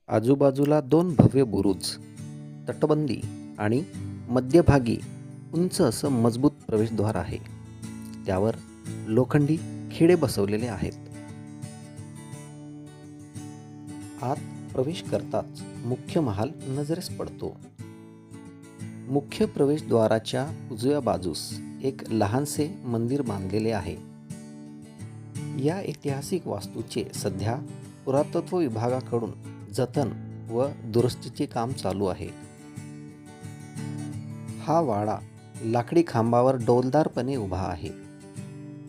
आजूबाजूला दोन भव्य बुरुज, तटबंदी आणि मध्यभागी उंच असं मजबूत प्रवेशद्वार आहे. त्यावर लोखंडी खिळे बसवलेले आहेत. आत प्रवेश करताच मुख्य महाल नजरेस पडतो. मुख्य प्रवेशद्वाराच्या उजव्या बाजूस एक लहानसे मंदिर बांधलेले आहे. या ऐतिहासिक वास्तूचे सध्या पुरातत्व विभागाकडून जतन व दुरुस्तीचे काम चालू आहे. हा वाडा लाकडी खांबावर डौलदारपणे उभा आहे.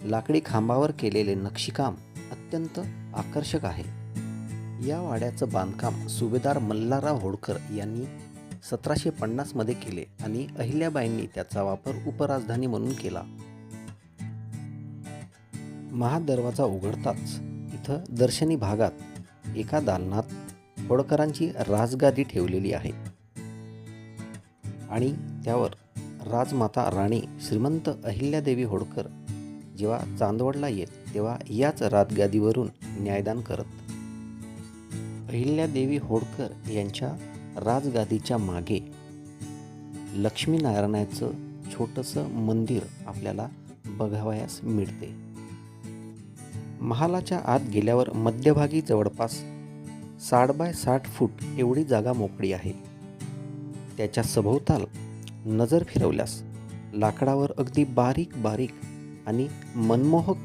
लाकडी खांबावर केलेले नक्षीकाम अत्यंत आकर्षक आहे. या वाड्याचं बांधकाम सुभेदार मल्हारराव होळकर यांनी 1750 मध्ये केले आणि अहिल्याबाईंनी त्याचा वापर उपराजधानी म्हणून केला. महादरवाजा उघडताच इथं दर्शनी भागात एका दालनात होळकरांची राजगादी ठेवलेली आहे आणि त्यावर राजमाता राणी श्रीमंत अहिल्यादेवी होळकर जेव्हा चांदवडला येत तेव्हा याच राजगादीवरून न्यायदान करत. अहिल्यादेवी होळकर यांच्या राजगादीच्या मागे लक्ष्मीनारायणाचं छोटंसं मंदिर आपल्याला बघावयास मिळते. महालाच्या आत गेल्यावर मध्यभागी जवळपास 60 बाय 60 फूट एवढी जागा मोकळी आहे. त्याच्या सभोवताल नजर फिरवल्यास लाकडावर अगदी बारीक बारीक आणि मनमोहक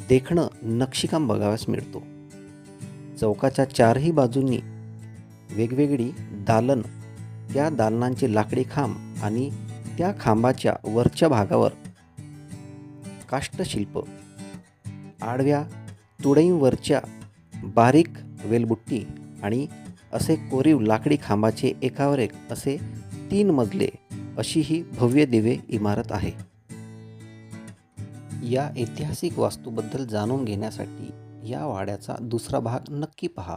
देखणं नक्षीकाम बघावयास मिळतो. चौकाच्या चारही बाजूंनी वेगवेगळी दालन, त्या दालनांचे लाकडी खांब आणि त्या खांबाच्या वरच्या भागावर काष्ठशिल्प, आडव्या तुळईवरच्या बारीक वेलबुट्टी आणि असे कोरीव लाकडी खांबाचे एकावर एक असे 3 मजले अशी ही भव्य दिव्य इमारत आहे. या ऐतिहासिक वास्तूबद्दल जाणून घेण्यासाठी या वाड्याचा दुसरा भाग नक्की पहा.